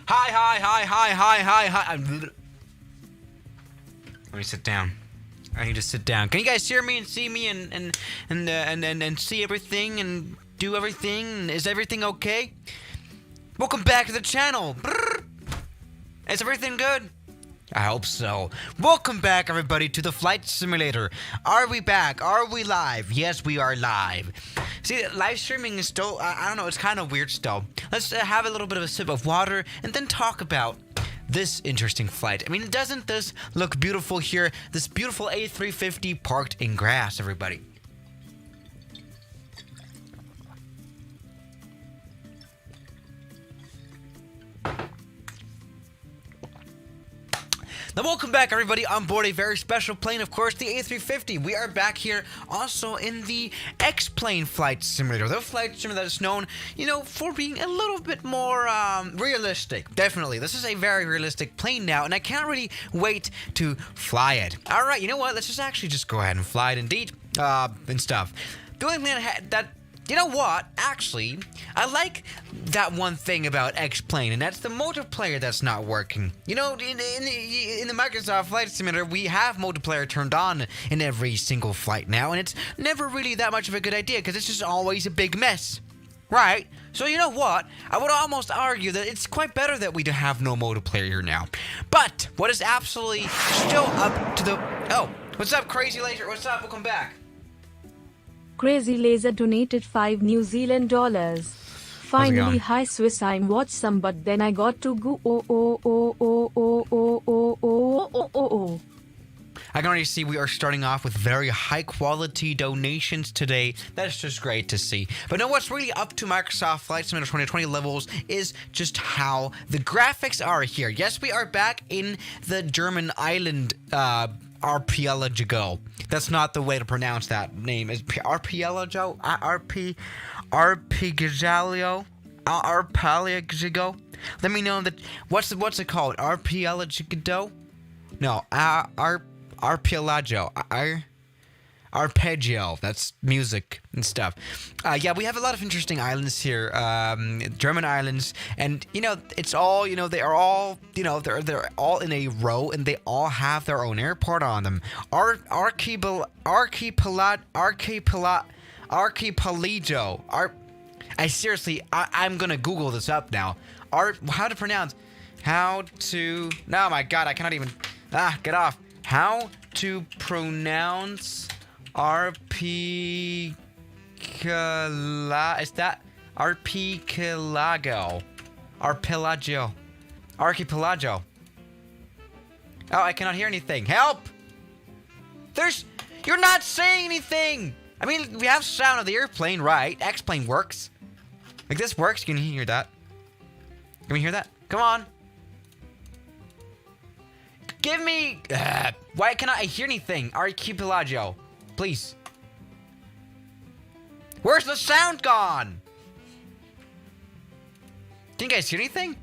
Hi. Let me sit down. I need to sit down. Can you guys hear me and see me and see everything and do everything? Is everything okay? Welcome back to the channel. Is everything good? I hope so. Welcome back, everybody, to the Flight Simulator. Are we back? Are we live? Yes, we are live. See, live streaming is still, I don't know, it's kind of weird still. Let's have a little bit of a sip of water and then talk about this interesting flight. I mean, doesn't this look beautiful here? This beautiful A350 parked in grass, everybody. Now, welcome back, everybody, on board a very special plane, of course, the A350. We are back here also in the X-Plane Flight Simulator. The flight simulator that is known, for being a little bit more realistic. Definitely. This is a very realistic plane now, and I can't really wait to fly it. All right, you know what? Let's just go ahead and fly it, indeed, and stuff. The only thing that you know what? Actually, I like that one thing about X-Plane, and that's the multiplayer that's not working. In the Microsoft Flight Simulator, we have multiplayer turned on in every single flight now, and it's never really that much of a good idea, because it's just always a big mess. Right? So you know what? I would almost argue that it's quite better that we have no multiplayer here now. But, what is absolutely still up to the... Oh, what's up, Crazy Laser? What's up? Welcome back. Crazy Laser donated 5 New Zealand dollars. Finally, hi Swiss, I'm watch some, but then I got to go. I can already see we are starting off with very high quality donations today. That's just great to see. But no, what's really up to Microsoft Flight Simulator 2020 levels is just how the graphics are here. Yes, we are back in the German island archipelago. That's not the way to pronounce that name. Is archipelago? Archipelago? Let me know that. What's it called? Archipelago? No. Archipelago. Arpeggio. That's music and stuff. Yeah, we have a lot of interesting islands here, German islands, and it's all, they are all, they're all in a row, and they all have their own airport on them. Archipelago. I'm gonna Google this up now. How to pronounce? Oh my God, I cannot even. Get off. How to pronounce? Is that archipelago? Archipelago. Oh, I cannot hear anything. Help! You're not saying anything! I mean, we have sound of the airplane, right? X-plane works. Like, this works. Can you hear that? Can we hear that? Come on. Give me... why cannot I hear anything? Archipelago. Please. Where's the sound gone? Can you guys hear anything?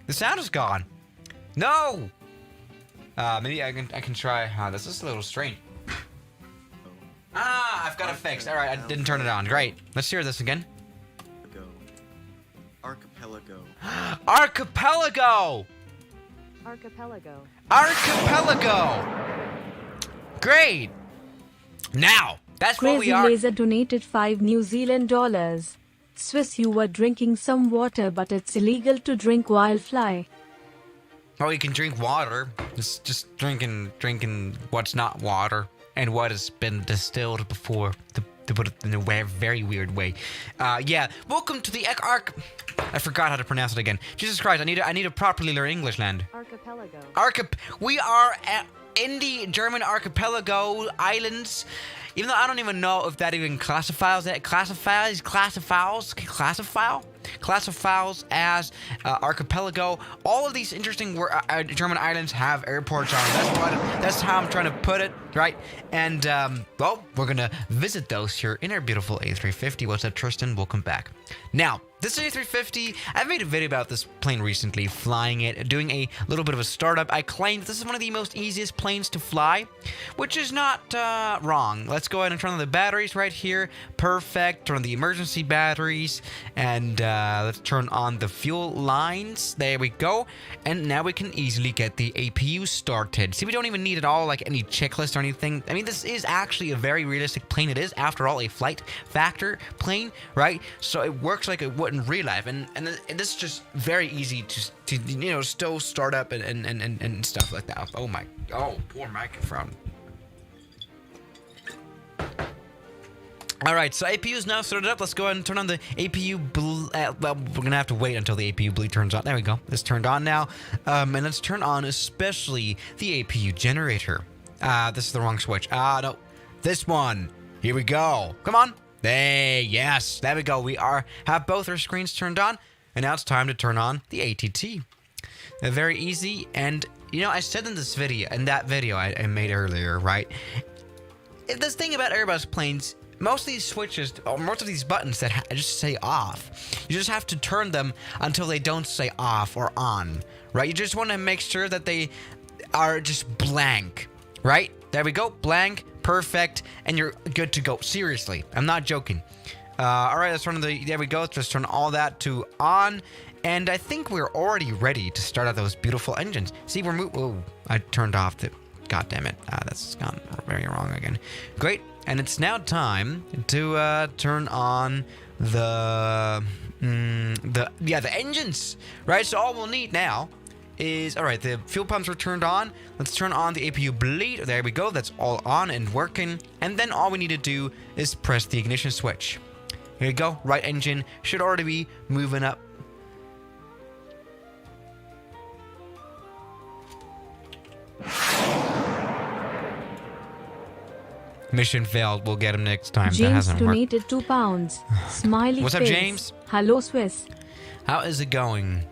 The sound is gone. No. Maybe I can try. This is a little strange. I've got it fixed. All right, I didn't turn it on. Great. Let's hear this again. Archipelago. Archipelago. Archipelago. Archipelago. Great. Now, that's what we are. Crazy Laser donated 5 New Zealand dollars. Swiss, you were drinking some water, but it's illegal to drink while fly. Oh, you can drink water. Just drinking what's not water and what has been distilled before, to put it in a very weird way. Yeah. Welcome to the I forgot how to pronounce it again. Jesus Christ! I need to properly learn English, land. Archipelago. We are in the German archipelago islands. Even though I don't even know if that even classifies as archipelago. All of these interesting German islands have airports on them. That's how I'm trying to put it. right? And, well, we're going to visit those here in our beautiful A350. What's up, Tristan? Welcome back. Now, this A350, I've made a video about this plane recently, flying it, doing a little bit of a startup. I claim this is one of the most easiest planes to fly, which is not wrong. Let's go ahead and turn on the batteries right here. Perfect. Turn on the emergency batteries, and let's turn on the fuel lines. There we go. And now we can easily get the APU started. See, we don't even need at all like any checklist or anything. I mean, this is actually a very realistic plane. It is, after all, a flight factor plane, right? So it works like it would in real life, and this is just very easy to you know, still start up and stuff like that. Oh poor microphone. All right, so APU is now started up. Let's go ahead and turn on the APU well, we're gonna have to wait until the APU bleed turns on. There we go. It's turned on now, and let's turn on especially the APU generator. This is the wrong switch. No, this one. Here we go. Come on. Yes, there we go. We have both our screens turned on, and now it's time to turn on the ATT. Very easy, and you know, I said in that video I made earlier, right? This thing about Airbus planes, most of these switches, or most of these buttons that just say off, you just have to turn them until they don't say off or on, right? You just want to make sure that they are just blank, right? There we go, blank. Perfect, and you're good to go. Seriously, I'm not joking. All right, let's turn there we go. Let's just turn all that to on, and I think we're already ready to start out those beautiful engines. See, we're oh, I turned off the. God damn it, that's gone very wrong again. Great, and it's now time to turn on the engines, right? So all we'll need now is, all right, the fuel pumps are turned on. Let's turn on the APU bleed. There we go. That's all on and working. And then all we need to do is press the ignition switch. Here we go. Right engine should already be moving up. Mission failed. We'll get him next time. James donated £2. Smiley What's face. up, James? Hello, Swiss. How is it going?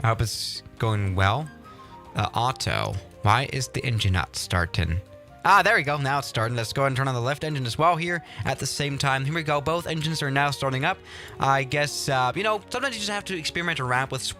I hope it's going well. Auto. Why is the engine not starting? There we go. Now it's starting. Let's go ahead and turn on the left engine as well here at the same time. Here we go. Both engines are now starting up. I guess, you know, sometimes you just have to experiment around with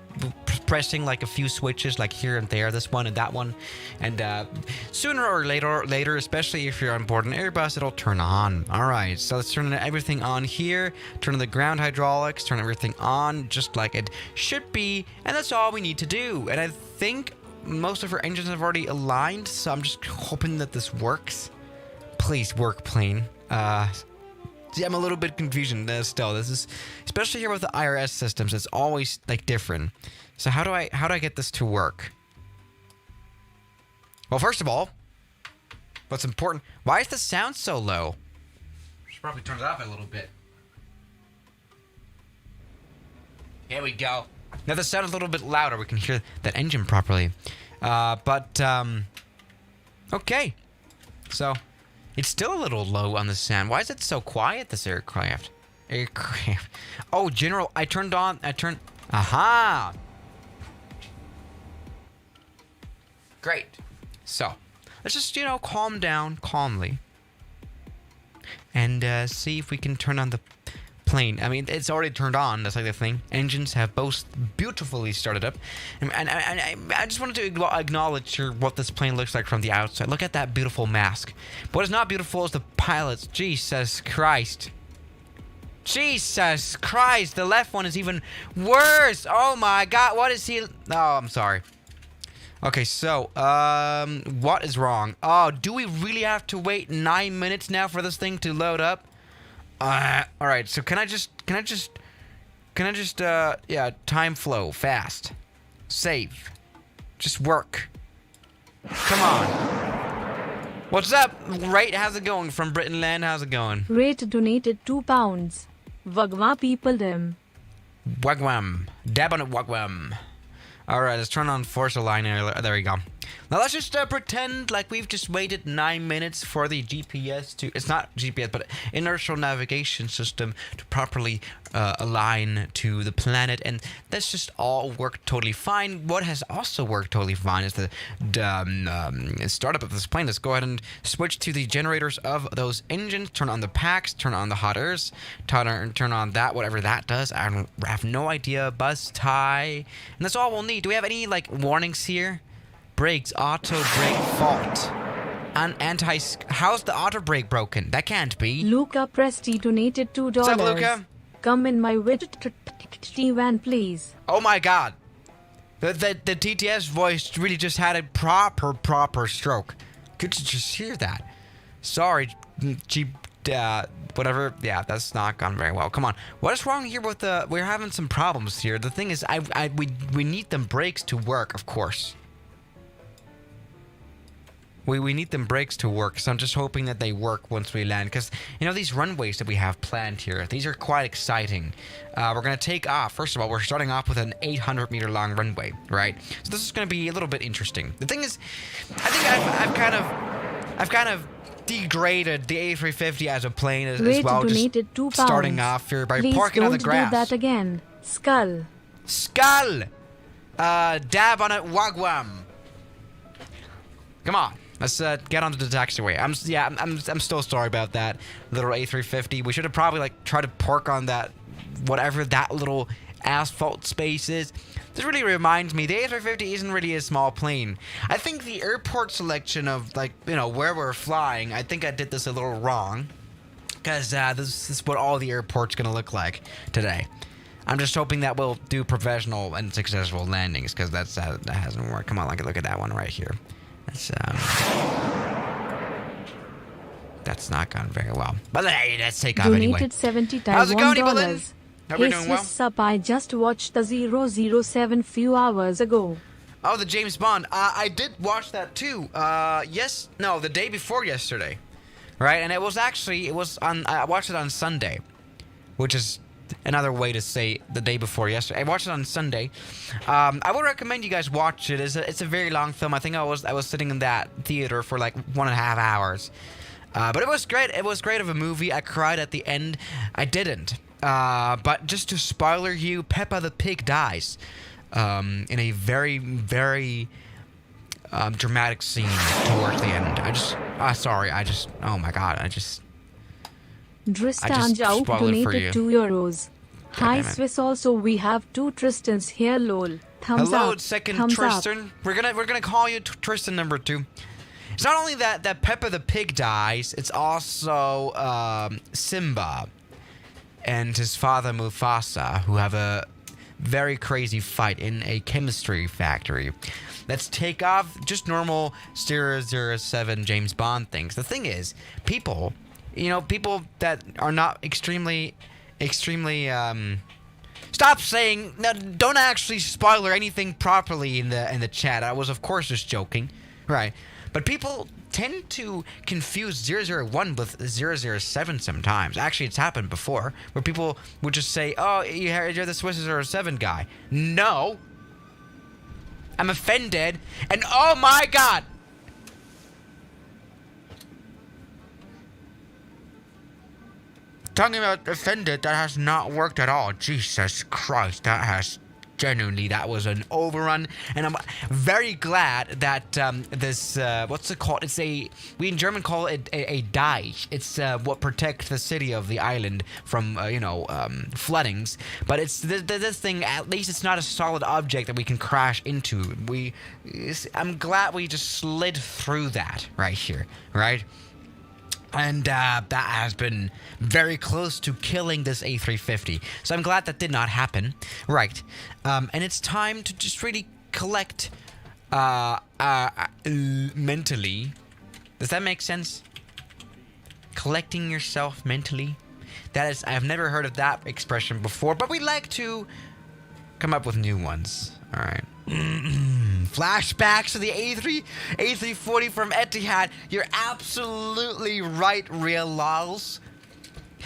pressing like a few switches like here and there, this one and that one. And sooner or later, especially if you're on board an Airbus, it'll turn on. All right, so let's turn everything on here. Turn on the ground hydraulics. Turn everything on just like it should be. And that's all we need to do. And I think most of our engines have already aligned, so I'm just hoping that this works. Please work, plane. I'm a little bit confused still. This is, especially here with the IRS systems, it's always like different. So how do I get this to work? Well, first of all, what's important? Why is the sound so low? Should probably turn it off a little bit. Here we go. Now the sound is a little bit louder. We can hear that engine properly. Okay. So it's still a little low on the sound. Why is it so quiet, this aircraft? Oh, general, aha! Great. So, let's just, you know, calm down calmly. And see if we can turn on the plane. I mean, it's already turned on. That's like the thing. Engines have both beautifully started up. And I just wanted to acknowledge here what this plane looks like from the outside. Look at that beautiful mask. What is not beautiful is the pilots. Jesus Christ. Jesus Christ. The left one is even worse. Oh my God. What is he? Oh, I'm sorry. Okay, so, what is wrong? Oh, do we really have to wait 9 minutes now for this thing to load up? Alright, so can I just, yeah, time flow, fast. Save. Just work. Come on. What's up, Rate? How's it going from Britain land? How's it going? Rate donated £2. Wagwa people them. Wagwam. Dab on it, wagwam. Alright, let's turn on force aligner. There we go. Now let's just pretend like we've just waited 9 minutes for the GPS to, it's not GPS, but inertial navigation system to properly align to the planet, and that's just all worked totally fine. What has also worked totally fine is the startup of this plane. Let's go ahead and switch to the generators of those engines, turn on the packs, turn on the hot airs, turn on that, whatever that does. I have no idea. Buzz tie, and that's all we'll need. Do we have any like warnings here? Brakes, auto brake fault. How's the auto brake broken? That can't be. Luca Presti donated $2. What's up, Luca? Come in my van, please. Oh my god. The TTS voice really just had a proper stroke. Could you just hear that? Sorry, whatever. Yeah, that's not gone very well. Come on. What is wrong here with the... We're having some problems here. The thing is, we need them brakes to work, of course. We need them brakes to work, so I'm just hoping that they work once we land. Because, you know, these runways that we have planned here, these are quite exciting. We're going to take off. First of all, we're starting off with an 800-meter long runway, right? So this is going to be a little bit interesting. The thing is, I think I've kind of degraded the A350 as a plane as well. Donated just £2. starting off here by Please parking on the don't grass. do that again. Skull. Dab on it, wagwam. Come on. Let's get onto the taxiway. I'm still sorry about that little A350. We should have probably like tried to park on that, whatever that little asphalt space is. This really reminds me, the A350 isn't really a small plane. I think the airport selection of like, you know, where we're flying, I think I did this a little wrong. Because this is what all the airport's gonna look like today. I'm just hoping that we'll do professional and successful landings, because that hasn't worked. Come on, look at that one right here. That's not gone very well. But hey, let's take off anyway. Donated $70. How's it going, Evelyn? Hope you're doing well. Sup, I just watched the 007 few hours ago. Oh, the James Bond. I did watch that too. The day before yesterday, right? And I watched it on Sunday, which is another way to say the day before yesterday. I watched it on Sunday. I would recommend you guys watch it. It's a very long film. I think I was sitting in that theater for like 1.5 hours. But it was great. It was great of a movie. I cried at the end. I didn't. But just to spoiler you, Peppa the Pig dies in a very, very dramatic scene towards the end. Oh my god, Tristan Jau donated €2. Hi Swiss, also we have 2 Tristans here, lol. Thumbs Hello, up. second Thumbs Tristan. Up. We're gonna call you Tristan number 2. It's not only that Peppa the Pig dies, it's also Simba and his father Mufasa, who have a very crazy fight in a chemistry factory. Let's take off. Just normal 007 James Bond things. The thing is, people that are not extremely stop saying no, don't actually spoiler anything properly in the chat. I was of course just joking, right? But people tend to confuse 001 with 007 sometimes. Actually, it's happened before where people would just say, "Oh, you're the Swiss 007 guy." No, I'm offended, and oh my god. Talking about offended, that has not worked at all. Jesus Christ, that was an overrun, and I'm very glad that this what's it called? We in German call it a Deich. It's what protects the city of the island from floodings. But it's this thing. At least it's not a solid object that we can crash into. I'm glad we just slid through that right here, right? And that has been very close to killing this A350. So I'm glad that did not happen. Right. And it's time to just really collect mentally. Does that make sense? Collecting yourself mentally? I've never heard of that expression before, but we like to come up with new ones. All right. Flashbacks to the A340 from Etihad. You're absolutely right, real lols.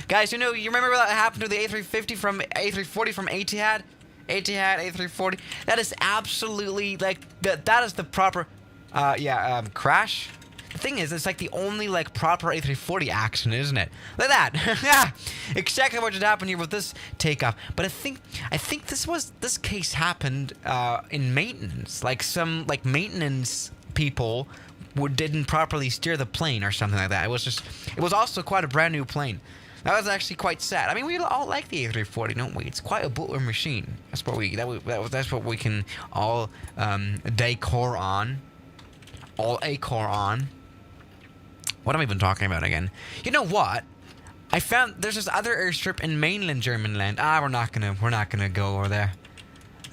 Guys, you remember what happened to the A340 from Etihad? Etihad A340. That is absolutely that is the proper. Crash. The thing is, it's like the only like proper A340 action, isn't it? Look at that. Exactly what just happened here with this takeoff. But I think this case happened in maintenance. Like some like maintenance people didn't properly steer the plane or something like that. It was also quite a brand new plane. That was actually quite sad. I mean, we all like the A340, don't we? It's quite a bootler machine. That's what we can all decor on. All acor on. What am I even talking about again? You know what? I found there's this other airstrip in mainland German land. We're not gonna go over there.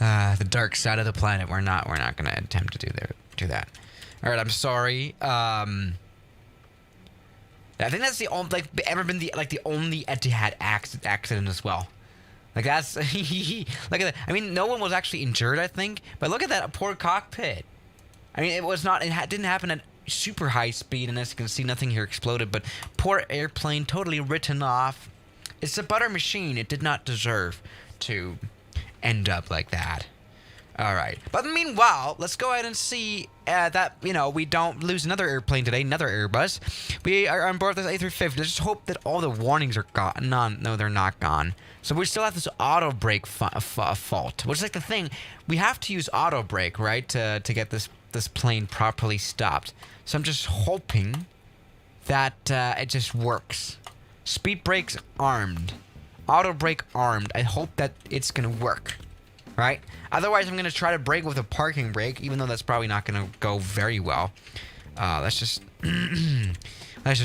The dark side of the planet. We're not gonna attempt to do that. All right, I'm sorry. I think that's the only the only Etihad accident as well. Like that's look at that. I mean, no one was actually injured, I think, but look at that poor cockpit. I mean, it didn't happen at super high speed, and as you can see, nothing here exploded. But poor airplane, totally written off. It's a butter machine. It did not deserve to end up like that. All right, but meanwhile, let's go ahead and see that we don't lose another airplane today, another Airbus. We are on board this A350. Let's just hope that all the warnings are gone. No, they're not gone. So we still have this auto brake fault, which is like the thing. We have to use auto brake, right, to get this plane properly stopped. So I'm just hoping that it just works. Speed brakes armed, auto brake armed. I hope that it's gonna work. Right? Otherwise, I'm going to try to brake with a parking brake, even though that's probably not going to go very well. Let's just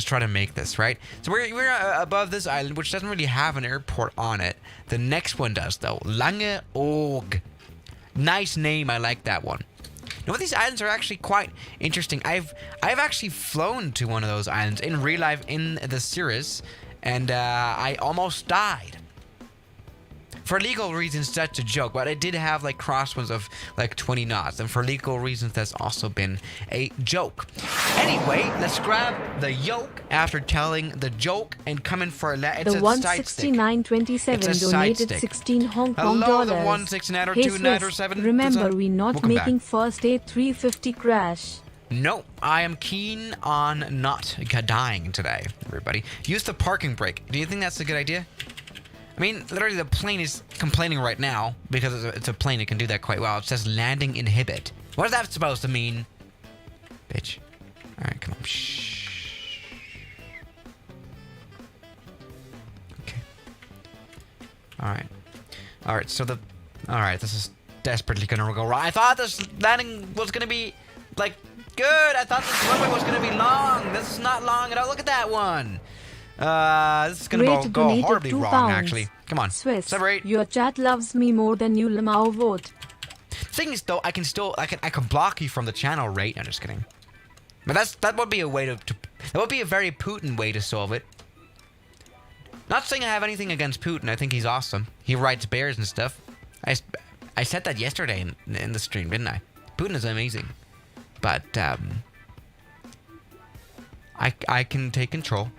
try to make this, right? So we're above this island, which doesn't really have an airport on it. The next one does, though. Lange Oog. Nice name. I like that one. You know what? These islands are actually quite interesting. I've actually flown to one of those islands in real life in the series, and I almost died. For legal reasons, that's a joke, but I did have like crosswinds of like 20 knots, and for legal reasons, that's also been a joke. Anyway, let's grab the yoke after telling the joke and come in for a it's the a 169.27 donated 16 Hong Kong Hello, dollars. the 169 or Hey 2907. remember we're not Welcome making back. first A350 crash. No, I am keen on not dying today, everybody. Use the parking brake. Do you think that's a good idea? I mean, literally the plane is complaining right now because it's a plane. It can do that quite well. It says landing inhibit. What is that supposed to mean? Bitch. All right, come on. Shh. Okay. All right. So this is desperately gonna go wrong. I thought this landing was gonna be like good. I thought this runway was gonna be long. This is not long at all. Look at that one. This is gonna go horribly wrong, actually. Come on, Swiss, separate. your chat loves me more than you Lamau vote. Thing is, though, I can block you from the channel, right? I'm just kidding. But that would be a way that would be a very Putin way to solve it. Not saying I have anything against Putin. I think he's awesome. He rides bears and stuff. I said that yesterday in the stream, didn't I? Putin is amazing, but I can take control.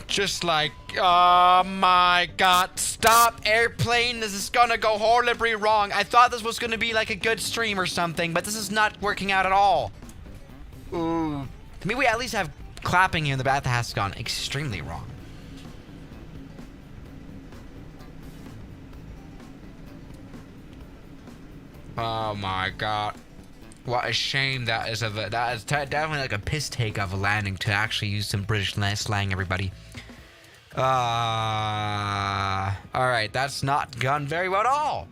Just like, oh my god, stop airplane, this is gonna go horribly wrong. I thought this was gonna be like a good stream or something, but this is not working out at all. Ooh. I mean, we at least have clapping here in the back that has gone extremely wrong. Oh my god. What a shame that is. That is definitely like a piss take of a landing to actually use some British slang, everybody. Alright, that's not gone very well at all.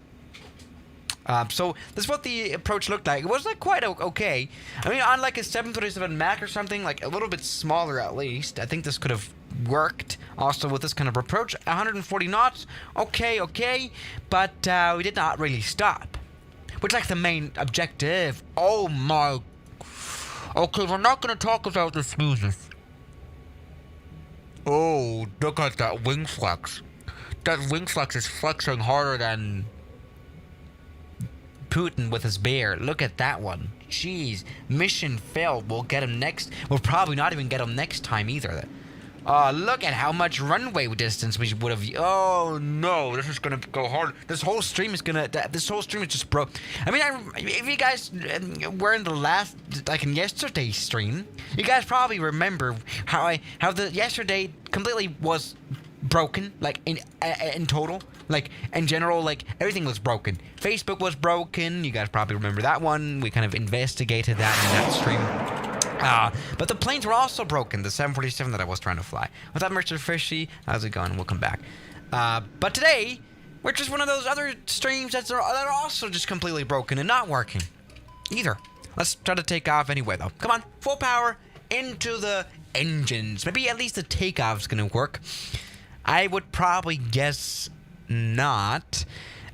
So this is what the approach looked like. It was like quite okay. I mean, on like a 737 Mac or something, like a little bit smaller at least, I think this could have worked. Also with this kind of approach, 140 knots, okay, but we did not really stop. Which is like the main objective. Oh my. Okay, we're not going to talk about the smoothness. Oh, look at that wing flex. That wing flex is flexing harder than Putin with his bear. Look at that one. Jeez. Mission failed. We'll get him next. We'll probably not even get him next time either. Look at how much runway distance we would have. Oh no, this is gonna go hard. This whole stream is just broke. I mean, if you guys were in the last, like in yesterday's stream, you guys probably remember how the yesterday completely was broken, like in total, like in general, like everything was broken. Facebook was broken. You guys probably remember that one. We kind of investigated that in that stream. But the planes were also broken, the 747 that I was trying to fly. What's up, Mr. Fishy? How's it going? Welcome back. But today, we're just one of those other streams that are also just completely broken and not working. Either. Let's try to take off anyway, though. Come on, full power into the engines. Maybe at least the takeoff's gonna work. I would probably guess not.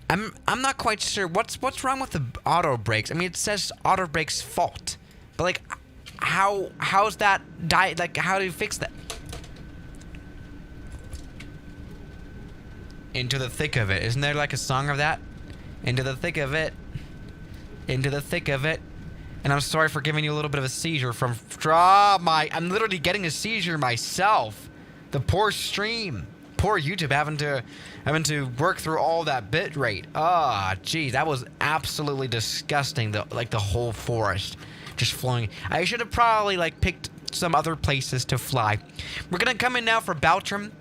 I'm not quite sure. What's wrong with the auto brakes? I mean, it says auto brakes fault. But, like, how's that like, how do you fix that? Into the thick of it. Isn't there like a song of that? Into the thick of it. Into the thick of it. And I'm sorry for giving you a little bit of a seizure from I'm literally getting a seizure myself. The poor stream. Poor YouTube having to work through all that bit rate. Geez, that was absolutely disgusting. The whole forest just flowing. I should have probably like picked some other places to fly. We're gonna come in now for Beltram.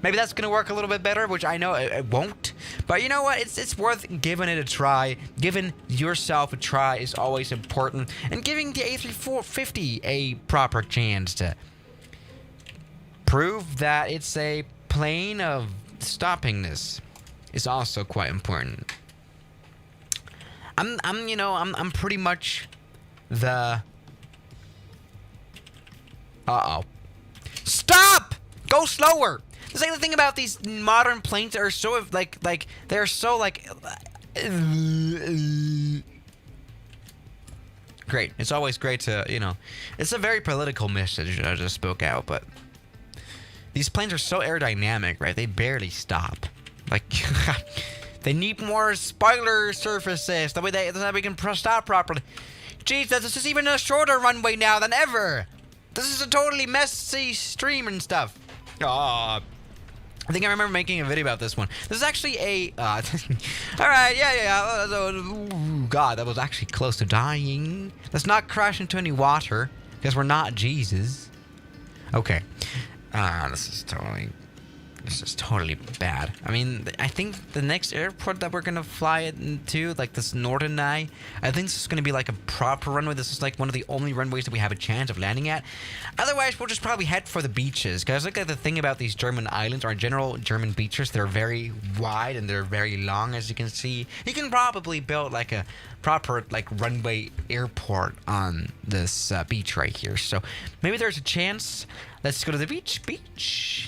Maybe that's gonna work a little bit better, which I know it won't. But you know what? It's worth giving it a try. Giving yourself a try is always important, and giving the A350 a proper chance to prove that it's a plane of stoppingness is also quite important. I'm pretty much the Stop! Go slower! That's like the thing about these modern planes that are so like they're so like great. It's always great to, it's a very political message that I just spoke out, but these planes are so aerodynamic, right? They barely stop. Like, they need more spoiler surfaces. That way we can stop properly. Jeez, this is even a shorter runway now than ever. This is a totally messy stream and stuff. I think I remember making a video about this one. This is actually a... Alright, yeah. Ooh, God, that was actually close to dying. Let's not crash into any water, because we're not Jesus. Okay. This is totally bad. I mean, I think the next airport that we're gonna fly into, like this Northern I think this is gonna be like a proper runway. This is like one of the only runways that we have a chance of landing at. Otherwise, we'll just probably head for the beaches. Because look at the thing about these German islands, or in general German beaches, they're very wide and they're very long, as you can see. You can probably build like a proper like runway airport on this beach right here. So maybe there's a chance. Let's go to the beach.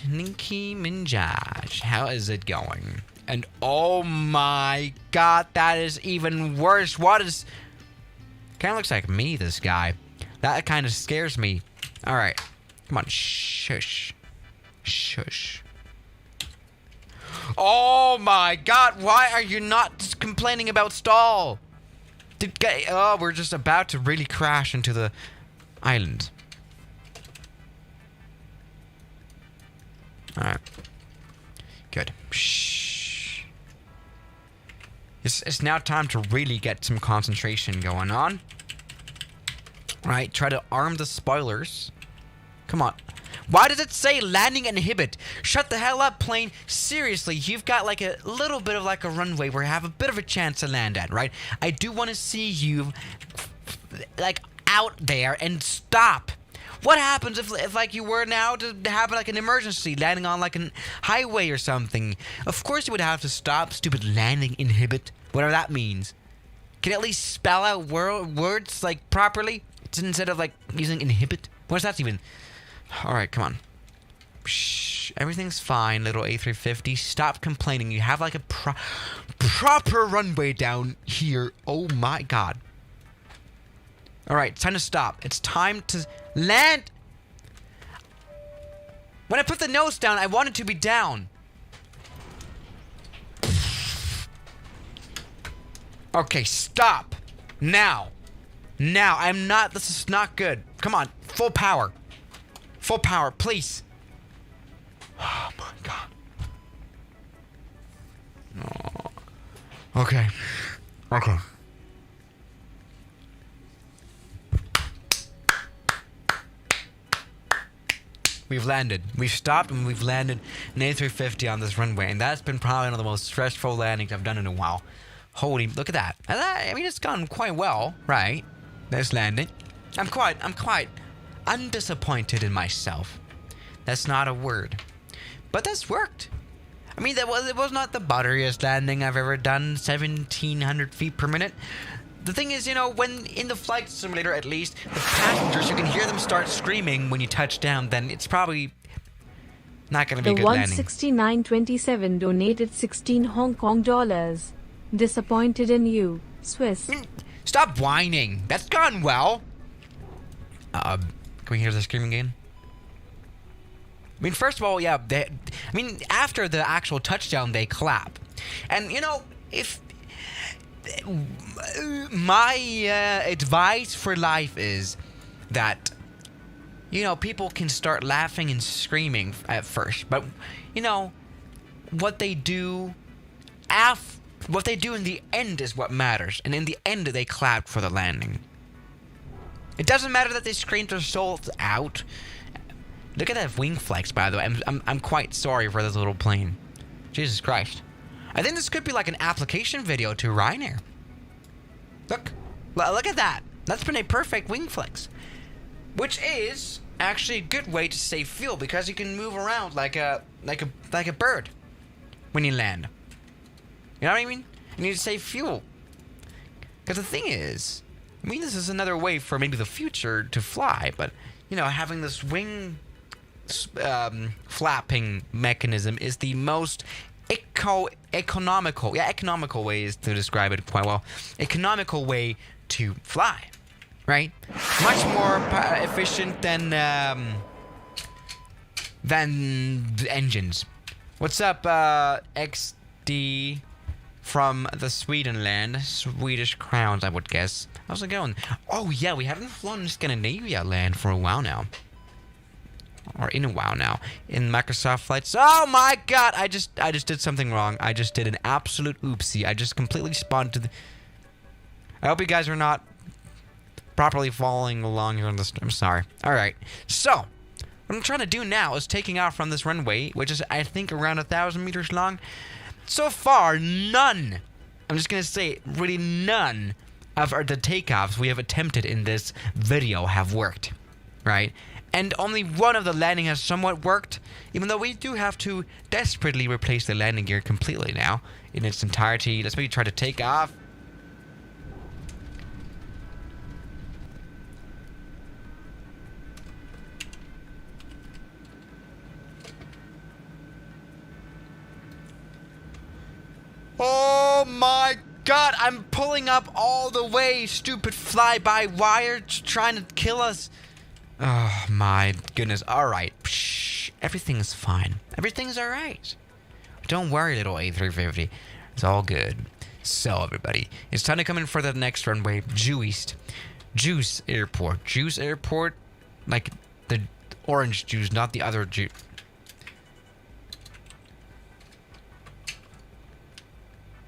Nicki Minaj. How is it going? And oh my God, that is even worse. What is... Kind of looks like me, this guy. That kind of scares me. All right. Come on. Shush. Shush. Oh my God. Why are you not complaining about stall? We're just about to really crash into the island. Alright. Good. Shh. It's now time to really get some concentration going on. Alright, try to arm the spoilers. Come on. Why does it say landing inhibit? Shut the hell up, plane. Seriously, you've got like a little bit of like a runway where you have a bit of a chance to land at, right? I do want to see you like out there and stop. What happens if like you were now to have like an emergency landing on like a highway or something? Of course you would have to stop. Stupid landing inhibit, whatever that means. Can you at least spell out words like properly instead of like using inhibit? What's that even? All right, come on. Shh, everything's fine, little A350. Stop complaining. You have like a proper runway down here. Oh my God. All right, it's time to stop. It's time to land. When I put the nose down, I want it to be down. Okay, stop. Now. This is not good. Come on, full power. Full power, please. Oh my god. Oh. Okay. Okay. We've landed. We've stopped and we've landed an A350 on this runway, and that's been probably one of the most stressful landings I've done in a while. Holy, look at that. And I mean, it's gone quite well, right? This landing. I'm quite undisappointed in myself. That's not a word. But that's worked. I mean, it was not the butteriest landing I've ever done, 1,700 feet per minute. The thing is, you know, when in the flight simulator, at least, the passengers, you can hear them start screaming when you touch down, then it's probably not going to be a good landing. The 169.27 donated 16 Hong Kong dollars. Disappointed in you, Swiss. Stop whining. That's gone well. Can we hear the screaming again? I mean, first of all, yeah, after the actual touchdown, they clap. And, you know, if... my advice for life is that, you know, people can start laughing and screaming at first, but, you know, what they do in the end is what matters, and in the end they clapped for the landing. It doesn't matter that they screamed their souls out. Look at that wing flex, by the way. I'm quite sorry for this little plane. Jesus Christ. I think this could be like an application video to Ryanair. Look at that. That's been a perfect wing flex. Which is actually a good way to save fuel, because you can move around like a bird when you land. You know what I mean? You need to save fuel. Because the thing is, I mean, this is another way for maybe the future to fly, but, you know, having this wing flapping mechanism is the most economical way is to describe it quite well. Economical way to fly, right? Much more efficient than engines. What's up, XD from the Swedish crowns, I would guess. How's it going? Oh yeah, we haven't flown in Scandinavia land for a while now. Or in a while now. In Microsoft flights. Oh my god! I just did something wrong. I just did an absolute oopsie. I just completely spawned to the... I hope you guys are not properly following along here on this. I'm sorry. Alright. So, what I'm trying to do now is taking off from this runway, which is, I think, around 1,000 meters long. So far, none. I'm just gonna say, really none of the takeoffs we have attempted in this video have worked. Right? And only one of the landing has somewhat worked, even though we do have to desperately replace the landing gear completely now, in its entirety. Let's maybe try to take off. Oh my god, I'm pulling up all the way, stupid fly-by-wire trying to kill us. Oh my goodness. Alright. Everything's fine. Everything's alright. Don't worry, little A350. It's all good. So, everybody, it's time to come in for the next runway. Juice Airport. Juice Airport? Like the orange juice, not the other juice.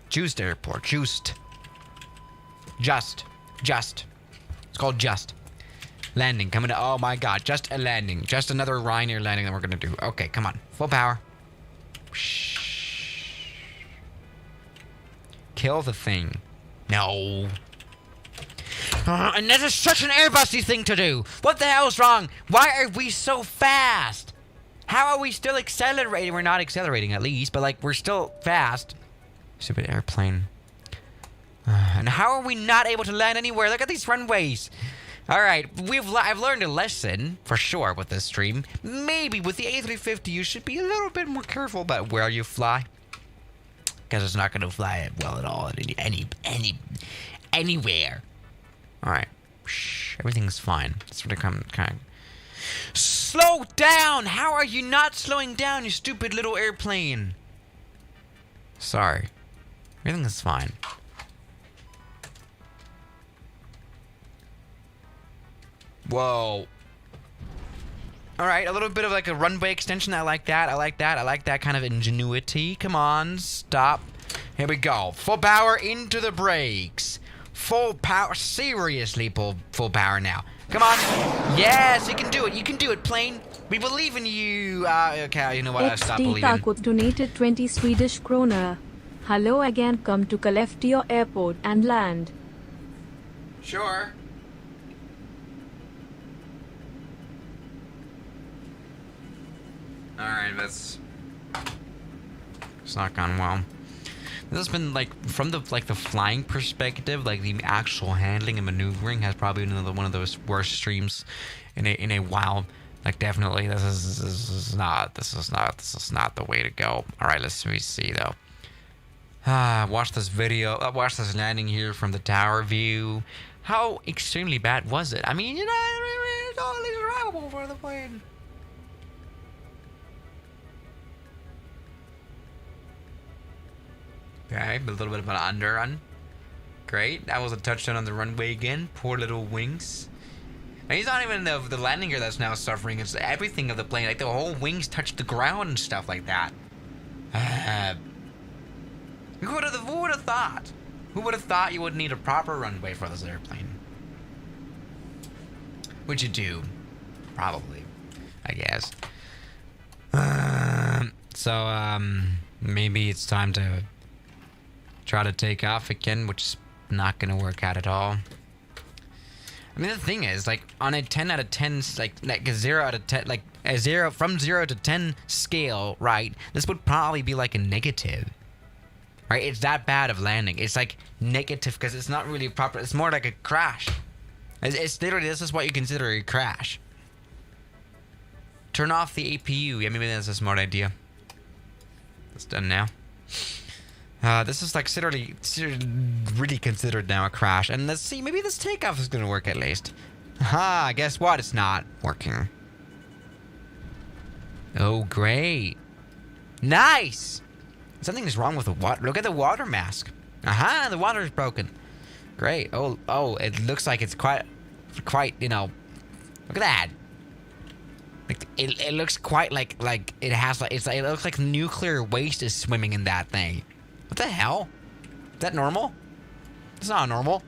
Juiced Airport. Juiced. Just. It's called Just. Landing, coming to, oh my god, just a landing. Just another Ryanair landing that we're gonna do. Okay, come on. Full power. Kill the thing. No. And this is such an Airbusy thing to do. What the hell's wrong? Why are we so fast? How are we still accelerating? We're not accelerating at least, but like, we're still fast. Stupid airplane. And how are we not able to land anywhere? Look at these runways. Alright, I've learned a lesson, for sure, with this stream. Maybe with the A350, you should be a little bit more careful about where you fly. Because it's not going to fly well at all anywhere. Alright. Everything's fine. That's what I kind of... Slow down! How are you not slowing down, you stupid little airplane? Sorry. Everything is fine. Whoa. All right, a little bit of like a runway extension. I like that. I like that. I like that kind of ingenuity. Come on, stop. Here we go. Full power into the brakes. Full power. Seriously, full power now. Come on. Yes, you can do it. You can do it, plane. We believe in you. Okay, you know what? I stopped XT believing. Kakut donated 20 Swedish kroner. Hello again, come to Skellefteå airport and land. Sure. Alright, it's not gone well. This has been like from the flying perspective, like the actual handling and maneuvering has probably been one of those worst streams in a while. Like definitely this is not the way to go. Alright, let's see though. Watch this video, watch this landing here from the tower view. How extremely bad was it? I mean, you know, it's totally survivable for the plane. Okay, a little bit of an underrun. Great, that was a touchdown on the runway again. Poor little wings. And it's not even the landing gear that's now suffering, it's everything of the plane. Like the whole wings touched the ground and stuff like that. Who would have thought? Who would have thought you would need a proper runway for this airplane? Which you do. Probably. I guess. Maybe it's time to try to take off again, which is not gonna work out at all. I mean, the thing is, like, on a 10 out of 10, like a 0 out of 10, like a 0 from 0 to 10 scale, right? This would probably be like a negative. Right? It's that bad of landing. It's like negative because it's not really proper. It's more like a crash. It's literally, this is what you consider a crash. Turn off the APU. Yeah, maybe that's a smart idea. It's done now. This is like really considered now a crash. And let's see, maybe this takeoff is going to work at least. Ha, guess what? It's not working. Oh, great. Nice. Something is wrong with the water. Look at the water mask. Aha, the water is broken. Great. Oh, it looks like it's quite, you know, look at that. Like it looks quite like it has like, it looks like nuclear waste is swimming in that thing. What the hell? Is that normal? It's not normal.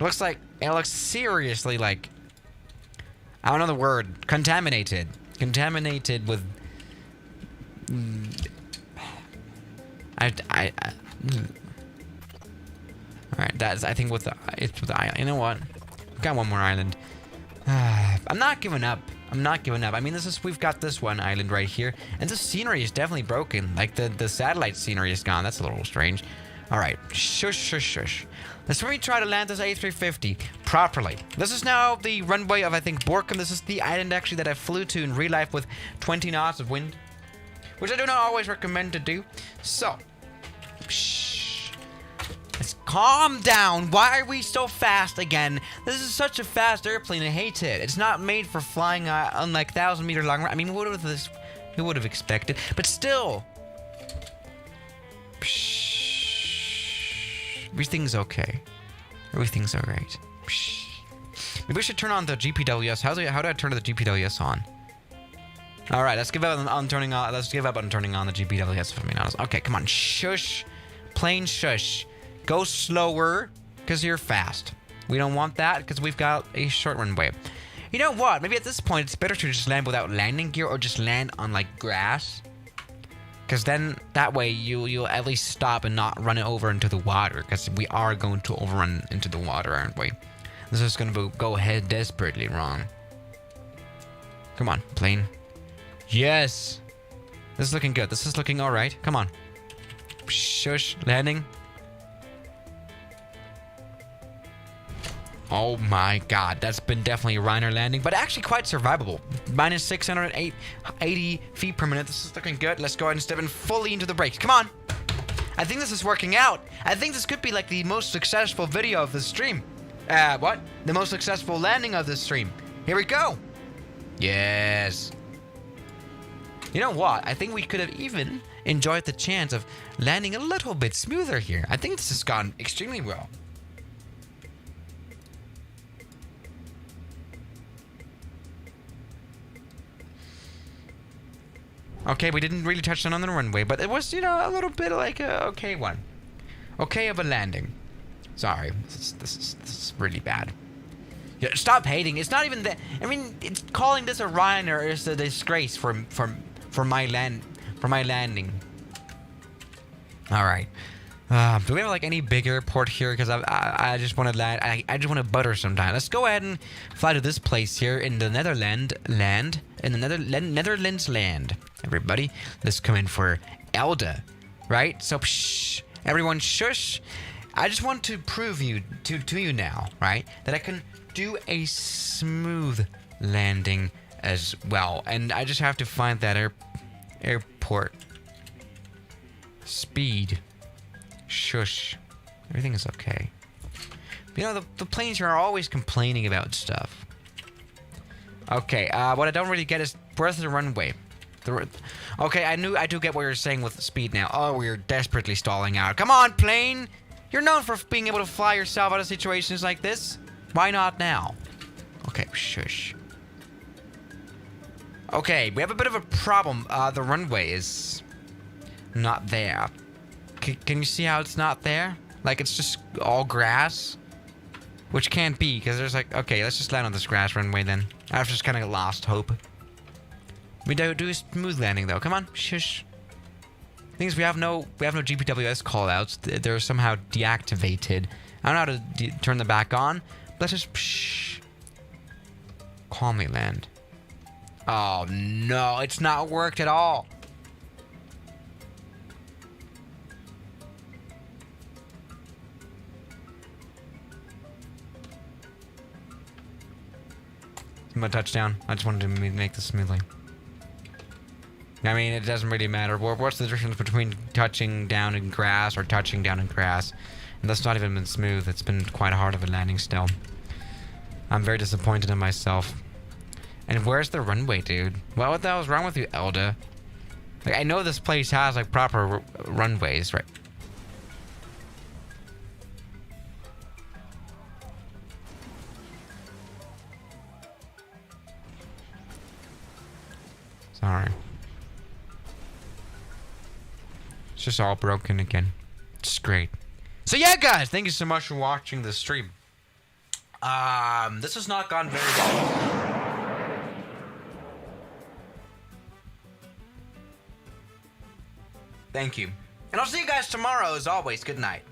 It looks seriously like, I don't know the word, contaminated. Contaminated with Alright, that's, I think, it's with the island. You know what? We've got one more island. I'm not giving up. I'm not giving up. I mean, we've got this one island right here, and the scenery is definitely broken. Like the satellite scenery is gone. That's a little strange. Alright, shush. Let's really try to land this A350 properly. This is now the runway of, I think, Borkum. This is the island actually that I flew to in real life with 20 knots of wind, which I do not always recommend to do. So, shh. Let's calm down. Why are we so fast again? This is such a fast airplane. I hate it. It's not made for flying on like 1,000-meter long. I mean, who would have expected? But still. Shh. Everything's okay. Everything's alright. Shh. Maybe we should turn on the GPWS. How do I turn the GPWS on? All right, let's give up on turning on. Let's give up on turning on the GPWS. If I'm being honest. Okay, come on, shush, plain shush. Go slower, cause you're fast. We don't want that, cause we've got a short runway. You know what? Maybe at this point it's better to just land without landing gear, or just land on like grass. Cause then that way you'll at least stop and not run it over into the water. Cause we are going to overrun into the water, aren't we? This is gonna go ahead desperately wrong. Come on, plane. Yes. This is looking good. This is looking alright. Come on. Shush. Landing. Oh my god. That's been definitely a Reiner landing, but actually quite survivable. Minus 680 feet per minute. This is looking good. Let's go ahead and step in fully into the brakes. Come on. I think this is working out. I think this could be like the most successful video of the stream. What? The most successful landing of the stream. Here we go. Yes. You know what? I think we could have even enjoyed the chance of landing a little bit smoother here. I think this has gone extremely well. Okay, we didn't really touch down on the runway, but it was, you know, a little bit like a okay one. Okay of a landing. Sorry, this is really bad. Yeah, stop hating. It's not even that. I mean, it's calling this a Ryanair is a disgrace for my landing. All right. Do we have like any big airport here? Because I just want to land. I just want to butter sometime. Let's go ahead and fly to this place here in the Netherlands land. Everybody, let's come in for Elda, right? So, psh, everyone, shush. I just want to prove to you now, right, that I can do a smooth landing as well, and I just have to find that airport. Speed. Shush. Everything is okay. You know, the planes here are always complaining about stuff. Okay, what I don't really get is, where's the runway? Okay, I do get what you're saying with speed now. Oh, we're desperately stalling out. Come on, plane! You're known for being able to fly yourself out of situations like this. Why not now? Okay, shush. Okay, we have a bit of a problem. The runway is not there. Can you see how it's not there? Like, it's just all grass? Which can't be, because there's like... Okay, let's just land on this grass runway then. I've just kind of lost hope. We do a smooth landing, though. Come on, shush. Thing is, we have no GPWS callouts. They're somehow deactivated. I don't know how to turn them back on. Let's just... Psh, calmly land. Oh, no. It's not worked at all. My touchdown. I just wanted to make this smoothly. I mean, it doesn't really matter. What's the difference between touching down in grass or touching down in grass? And that's not even been smooth. It's been quite hard of a landing still. I'm very disappointed in myself. And where's the runway, dude? What the hell is wrong with you, Elda? Like, I know this place has, like, proper runways, right? Sorry. It's just all broken again. It's great. So yeah, guys, thank you so much for watching the stream. This has not gone very well. Thank you. And I'll see you guys tomorrow as always. Good night.